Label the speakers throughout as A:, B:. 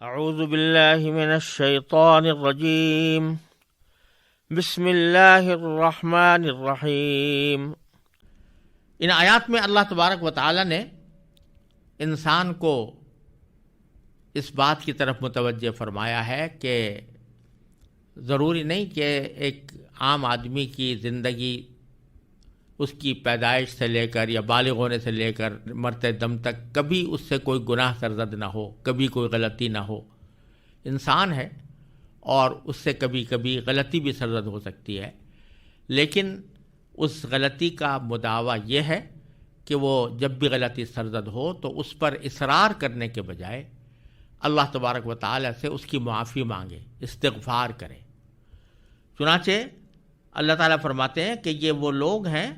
A: اعوذ باللہ من الشیطان الرجیم بسم اللہ الرحمن الرحیم۔ ان آیات میں اللہ تبارک و تعالی نے انسان کو اس بات کی طرف متوجہ فرمایا ہے کہ ضروری نہیں کہ ایک عام آدمی کی زندگی اس کی پیدائش سے لے کر یا بالغ ہونے سے لے کر مرتے دم تک کبھی اس سے کوئی گناہ سرزد نہ ہو، کبھی کوئی غلطی نہ ہو۔ انسان ہے اور اس سے کبھی کبھی غلطی بھی سرزد ہو سکتی ہے، لیکن اس غلطی کا مدعا یہ ہے کہ وہ جب بھی غلطی سرزد ہو تو اس پر اصرار کرنے کے بجائے اللہ تبارک و تعالی سے اس کی معافی مانگے، استغفار کرے۔ چنانچہ اللہ تعالیٰ فرماتے ہیں کہ یہ وہ لوگ ہیں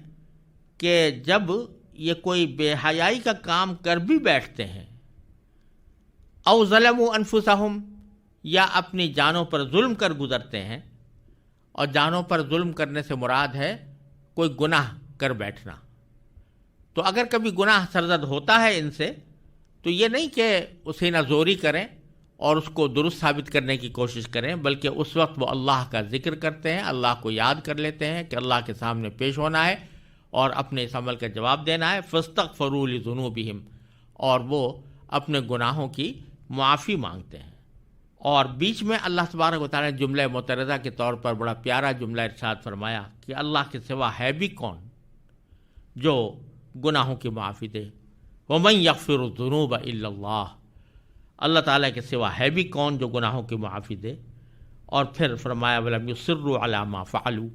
A: کہ جب یہ کوئی بے حیائی کا کام کر بھی بیٹھتے ہیں، او ظلموا انفسہم، یا اپنی جانوں پر ظلم کر گزرتے ہیں، اور جانوں پر ظلم کرنے سے مراد ہے کوئی گناہ کر بیٹھنا۔ تو اگر کبھی گناہ سرزد ہوتا ہے ان سے تو یہ نہیں کہ اسے نہ زوری کریں اور اس کو درست ثابت کرنے کی کوشش کریں، بلکہ اس وقت وہ اللہ کا ذکر کرتے ہیں، اللہ کو یاد کر لیتے ہیں کہ اللہ کے سامنے پیش ہونا ہے اور اپنے اس عمل کا جواب دینا ہے۔ فاستغفروا لذنوبہم، اور وہ اپنے گناہوں کی معافی مانگتے ہیں۔ اور بیچ میں اللہ تبارک و تعالیٰ نے جملہ معترضہ کے طور پر بڑا پیارا جملہ ارشاد فرمایا کہ اللہ کے سوا ہے بھی کون جو گناہوں کی معافی دے؟ وَمَن يَغْفِرُ الذُّنُوبَ إِلَّا اللَّهُ، اللہ تعالیٰ کے سوا ہے بھی کون جو گناہوں کی معافی دے؟ اور پھر فرمایا وَلَمْ يُصِرُّوا عَلَىٰ مَا فَعَلُوا،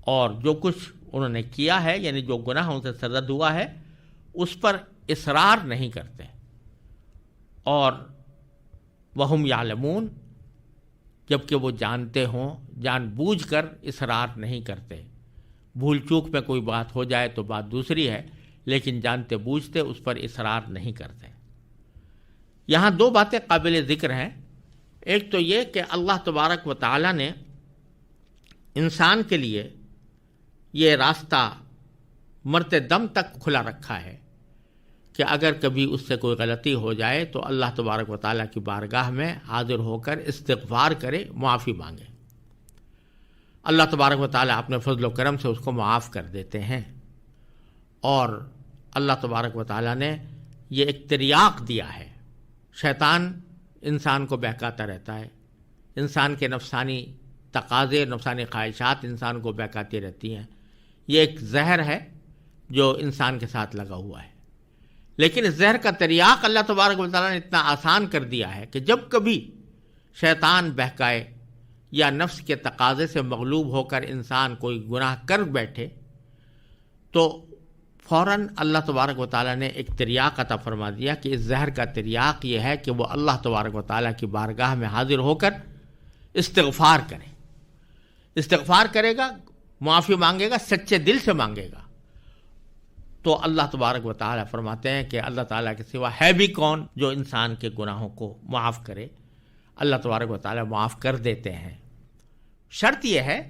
A: اور جو کچھ انہوں نے کیا ہے، یعنی جو گناہ ان سے سرزد ہوا ہے اس پر اصرار نہیں کرتے، اور وَهُمْ يَعْلَمُونَ، جبکہ وہ جانتے ہوں، جان بوجھ کر اصرار نہیں کرتے۔ بھول چوک میں کوئی بات ہو جائے تو بات دوسری ہے، لیکن جانتے بوجھتے اس پر اصرار نہیں کرتے۔ یہاں دو باتیں قابل ذکر ہیں۔ ایک تو یہ کہ اللہ تبارک و تعالی نے انسان کے لیے یہ راستہ مرتے دم تک کھلا رکھا ہے کہ اگر کبھی اس سے کوئی غلطی ہو جائے تو اللہ تبارک و تعالیٰ کی بارگاہ میں حاضر ہو کر استغفار کرے، معافی مانگے۔ اللہ تبارک و تعالیٰ اپنے فضل و کرم سے اس کو معاف کر دیتے ہیں۔ اور اللہ تبارک و تعالیٰ نے یہ ایک تریاق دیا ہے۔ شیطان انسان کو بہکاتا رہتا ہے، انسان کے نفسانی تقاضے، نفسانی خواہشات انسان کو بہکاتی رہتی ہیں۔ یہ ایک زہر ہے جو انسان کے ساتھ لگا ہوا ہے، لیکن اس زہر کا تریاق اللہ تبارک و تعالیٰ نے اتنا آسان کر دیا ہے کہ جب کبھی شیطان بہکائے یا نفس کے تقاضے سے مغلوب ہو کر انسان کوئی گناہ کر بیٹھے تو فوراً اللہ تبارک و تعالیٰ نے ایک تریاق عطا فرما دیا کہ اس زہر کا تریاق یہ ہے کہ وہ اللہ تبارک و تعالیٰ کی بارگاہ میں حاضر ہو کر استغفار کرے۔ استغفار کرے گا، معافی مانگے گا، سچے دل سے مانگے گا، تو اللہ تبارک و تعالیٰ فرماتے ہیں کہ اللہ تعالیٰ کے سوا ہے بھی کون جو انسان کے گناہوں کو معاف کرے۔ اللہ تبارک و تعالیٰ معاف کر دیتے ہیں۔ شرط یہ ہے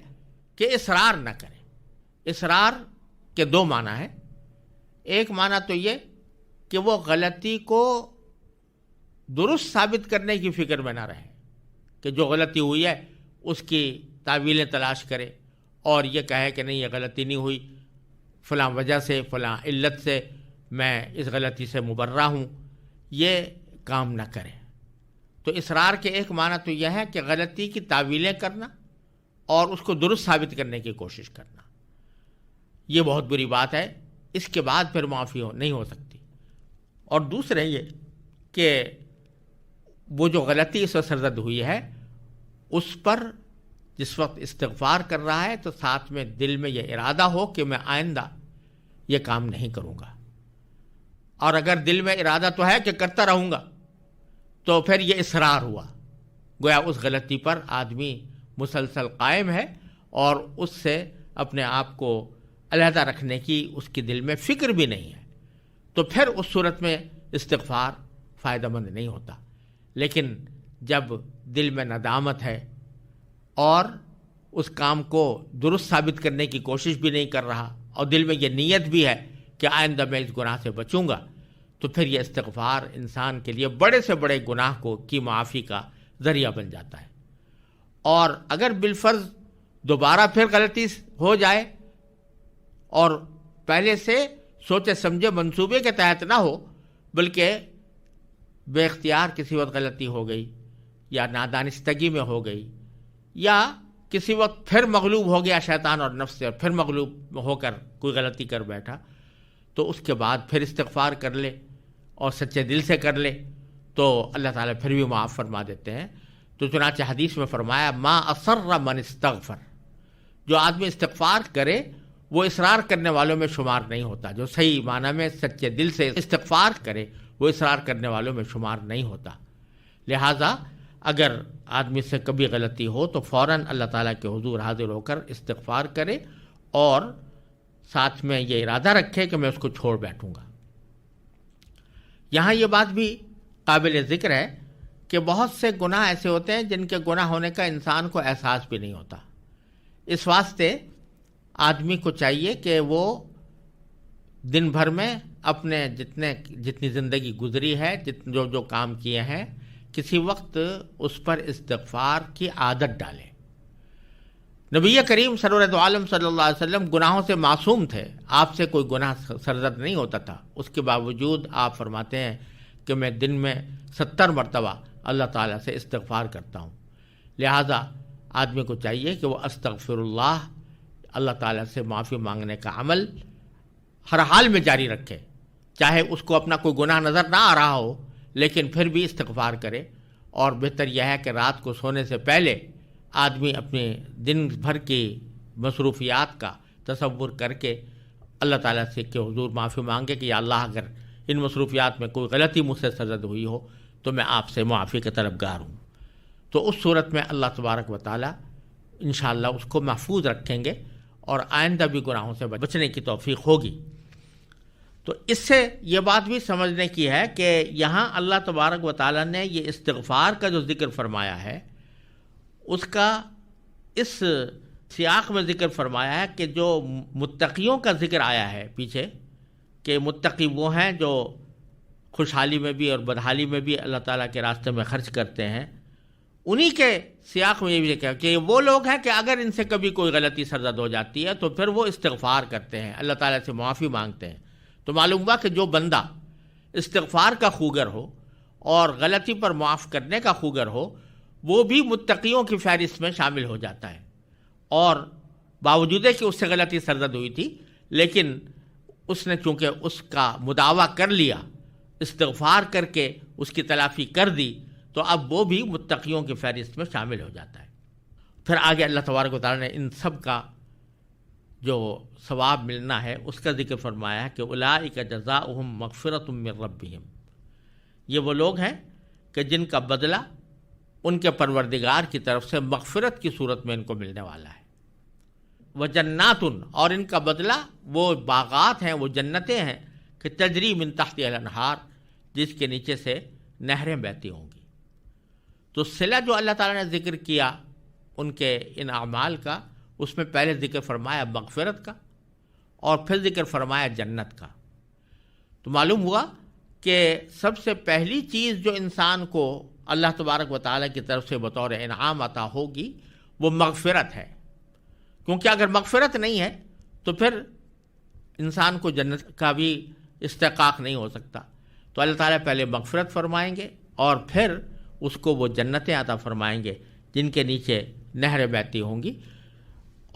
A: کہ اصرار نہ کریں۔ اصرار کے دو معنی ہیں۔ ایک معنی تو یہ کہ وہ غلطی کو درست ثابت کرنے کی فکر میں نہ رہے، کہ جو غلطی ہوئی ہے اس کی تعویلیں تلاش کرے اور یہ کہے کہ نہیں یہ غلطی نہیں ہوئی، فلاں وجہ سے، فلاں علت سے میں اس غلطی سے مبرہ ہوں، یہ کام نہ کرے۔ تو اصرار کے ایک معنی تو یہ ہے کہ غلطی کی تعویلیں کرنا اور اس کو درست ثابت کرنے کی کوشش کرنا، یہ بہت بری بات ہے، اس کے بعد پھر معافی نہیں ہو سکتی۔ اور دوسرے یہ کہ وہ جو غلطی اس وقت سرزد ہوئی ہے اس پر جس وقت استغفار کر رہا ہے تو ساتھ میں دل میں یہ ارادہ ہو کہ میں آئندہ یہ کام نہیں کروں گا، اور اگر دل میں ارادہ تو ہے کہ کرتا رہوں گا تو پھر یہ اصرار ہوا، گویا اس غلطی پر آدمی مسلسل قائم ہے اور اس سے اپنے آپ کو علیحدہ رکھنے کی اس کی دل میں فکر بھی نہیں ہے، تو پھر اس صورت میں استغفار فائدہ مند نہیں ہوتا۔ لیکن جب دل میں ندامت ہے اور اس کام کو درست ثابت کرنے کی کوشش بھی نہیں کر رہا اور دل میں یہ نیت بھی ہے کہ آئندہ میں اس گناہ سے بچوں گا، تو پھر یہ استغفار انسان کے لیے بڑے سے بڑے گناہ کی معافی کا ذریعہ بن جاتا ہے۔ اور اگر بالفرض دوبارہ پھر غلطی ہو جائے اور پہلے سے سوچے سمجھے منصوبے کے تحت نہ ہو، بلکہ بے اختیار کسی وقت غلطی ہو گئی یا نادانستگی میں ہو گئی یا کسی وقت پھر مغلوب ہو گیا شیطان اور نفس سے اور پھر مغلوب ہو کر کوئی غلطی کر بیٹھا، تو اس کے بعد پھر استغفار کر لے اور سچے دل سے کر لے تو اللہ تعالیٰ پھر بھی معاف فرما دیتے ہیں۔ تو چنانچہ حدیث میں فرمایا ما اصر من استغفر، جو آدمی استغفار کرے وہ اصرار کرنے والوں میں شمار نہیں ہوتا، جو صحیح معنی میں سچے دل سے استغفار کرے وہ اصرار کرنے والوں میں شمار نہیں ہوتا۔ لہٰذا اگر آدمی سے کبھی غلطی ہو تو فوراً اللہ تعالیٰ کے حضور حاضر ہو کر استغفار کرے اور ساتھ میں یہ ارادہ رکھے کہ میں اس کو چھوڑ بیٹھوں گا۔ یہاں یہ بات بھی قابل ذکر ہے کہ بہت سے گناہ ایسے ہوتے ہیں جن کے گناہ ہونے کا انسان کو احساس بھی نہیں ہوتا۔ اس واسطے آدمی کو چاہیے کہ وہ دن بھر میں اپنے جتنی زندگی گزری ہے، جو کام کیے ہیں، کسی وقت اس پر استغفار کی عادت ڈالے۔ نبی کریم سرورت عالم صلی اللہ علیہ وسلم گناہوں سے معصوم تھے، آپ سے کوئی گناہ سرزد نہیں ہوتا تھا، اس کے باوجود آپ فرماتے ہیں کہ میں دن میں 70 مرتبہ اللہ تعالیٰ سے استغفار کرتا ہوں۔ لہٰذا آدمی کو چاہیے کہ وہ استغفر اللہ تعالیٰ سے معافی مانگنے کا عمل ہر حال میں جاری رکھے، چاہے اس کو اپنا کوئی گناہ نظر نہ آ رہا ہو، لیکن پھر بھی استغفار کرے۔ اور بہتر یہ ہے کہ رات کو سونے سے پہلے آدمی اپنے دن بھر کی مصروفیات کا تصور کر کے اللہ تعالیٰ سے کہ حضور معافی مانگے کہ یا اللہ اگر ان مصروفیات میں کوئی غلطی مجھ سے سرزد ہوئی ہو تو میں آپ سے معافی کا طلبگار ہوں۔ تو اس صورت میں اللہ تبارک و تعالیٰ انشاءاللہ اس کو محفوظ رکھیں گے اور آئندہ بھی گناہوں سے بچنے کی توفیق ہوگی۔ تو اس سے یہ بات بھی سمجھنے کی ہے کہ یہاں اللہ تبارک و تعالیٰ نے یہ استغفار کا جو ذکر فرمایا ہے اس کا اس سیاق میں ذکر فرمایا ہے کہ جو متقیوں کا ذکر آیا ہے پیچھے، کہ متقی وہ ہیں جو خوشحالی میں بھی اور بدحالی میں بھی اللہ تعالیٰ کے راستے میں خرچ کرتے ہیں، انہی کے سیاق میں یہ بھی کہا کہ وہ لوگ ہیں کہ اگر ان سے کبھی کوئی غلطی سرزد ہو جاتی ہے تو پھر وہ استغفار کرتے ہیں، اللہ تعالیٰ سے معافی مانگتے ہیں۔ تو معلوم ہوا کہ جو بندہ استغفار کا خوگر ہو اور غلطی پر معاف کرنے کا خوگر ہو وہ بھی متقیوں کی فہرست میں شامل ہو جاتا ہے، اور باوجود کہ اس سے غلطی سرزد ہوئی تھی لیکن اس نے چونکہ اس کا مداوع کر لیا، استغفار کر کے اس کی تلافی کر دی، تو اب وہ بھی متقیوں کی فہرست میں شامل ہو جاتا ہے۔ پھر آگے اللہ تبارک و تعالیٰ نے ان سب کا جو ثواب ملنا ہے اس کا ذکر فرمایا ہے کہ اولئک جزاؤہم مغفرۃ من ربہم، یہ وہ لوگ ہیں کہ جن کا بدلہ ان کے پروردگار کی طرف سے مغفرت کی صورت میں ان کو ملنے والا ہے۔ وجنات، اور ان کا بدلہ وہ باغات ہیں، وہ جنتیں ہیں کہ تجری من تحتها الانہار، جس کے نیچے سے نہریں بہتی ہوں گی۔ تو صلہ جو اللہ تعالیٰ نے ذکر کیا ان کے ان اعمال کا، اس میں پہلے ذکر فرمایا مغفرت کا اور پھر ذکر فرمایا جنت کا۔ تو معلوم ہوا کہ سب سے پہلی چیز جو انسان کو اللہ تبارک و تعالیٰ کی طرف سے بطور انعام عطا ہوگی وہ مغفرت ہے، کیونکہ اگر مغفرت نہیں ہے تو پھر انسان کو جنت کا بھی استحقاق نہیں ہو سکتا۔ تو اللہ تعالیٰ پہلے مغفرت فرمائیں گے اور پھر اس کو وہ جنتیں عطا فرمائیں گے جن کے نیچے نہریں بہتی ہوں گی،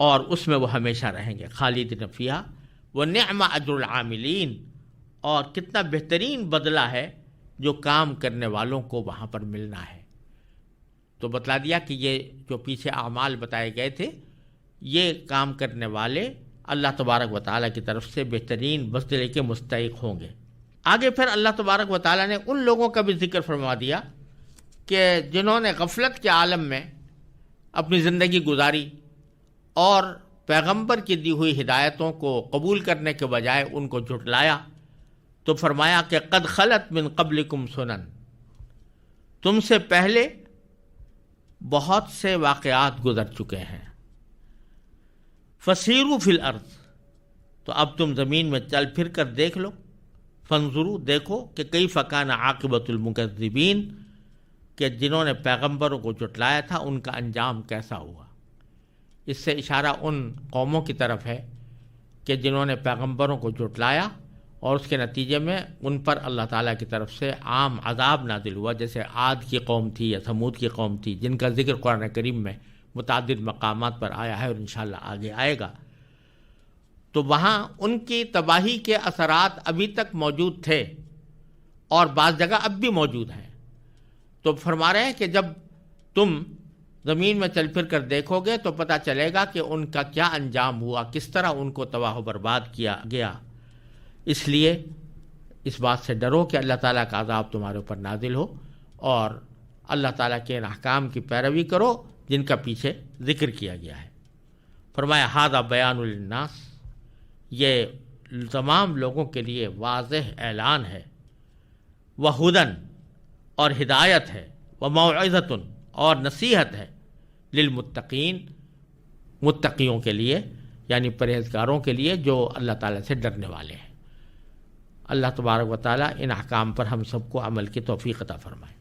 A: اور اس میں وہ ہمیشہ رہیں گے خالدین فیہا ونعم اجر العاملین، اور کتنا بہترین بدلہ ہے جو کام کرنے والوں کو وہاں پر ملنا ہے۔ تو بتلا دیا کہ یہ جو پیچھے اعمال بتائے گئے تھے یہ کام کرنے والے اللہ تبارک و تعالیٰ کی طرف سے بہترین بدلے کے مستحق ہوں گے۔ آگے پھر اللہ تبارک و تعالیٰ نے ان لوگوں کا بھی ذکر فرما دیا کہ جنہوں نے غفلت کے عالم میں اپنی زندگی گزاری اور پیغمبر کی دی ہوئی ہدایتوں کو قبول کرنے کے بجائے ان کو جھٹلایا، تو فرمایا کہ قد خلت من قبلکم سنن، تم سے پہلے بہت سے واقعات گزر چکے ہیں، فسیروا فی الارض، تو اب تم زمین میں چل پھر کر دیکھ لو، فانظروا دیکھو کہ کیف کان عاقبۃ المکذبین کہ جنہوں نے پیغمبروں کو جھٹلایا تھا ان کا انجام کیسا ہوا۔ اس سے اشارہ ان قوموں کی طرف ہے کہ جنہوں نے پیغمبروں کو جھٹلایا اور اس کے نتیجے میں ان پر اللہ تعالیٰ کی طرف سے عام عذاب نازل ہوا، جیسے عاد کی قوم تھی یا ثمود کی قوم تھی، جن کا ذکر قرآن کریم میں متعدد مقامات پر آیا ہے اور انشاءاللہ آگے آئے گا۔ تو وہاں ان کی تباہی کے اثرات ابھی تک موجود تھے اور بعض جگہ اب بھی موجود ہیں۔ تو فرما رہے ہیں کہ جب تم زمین میں چل پھر کر دیکھو گے تو پتہ چلے گا کہ ان کا کیا انجام ہوا، کس طرح ان کو تباہ و برباد کیا گیا۔ اس لیے اس بات سے ڈرو کہ اللہ تعالیٰ کا عذاب تمہارے اوپر نازل ہو، اور اللہ تعالیٰ کے ان احکام کی پیروی کرو جن کا پیچھے ذکر کیا گیا ہے۔ فرمایا ھذا بیان للناس، یہ تمام لوگوں کے لیے واضح اعلان ہے، وہدن اور ہدایت ہے، وموعظۃ اور نصیحت ہے، للمتقین متقیوں کے لیے، یعنی پرہیزگاروں کے لیے جو اللہ تعالیٰ سے ڈرنے والے ہیں۔ اللہ تبارک و تعالیٰ ان احکام پر ہم سب کو عمل کی توفیق عطا فرمائے۔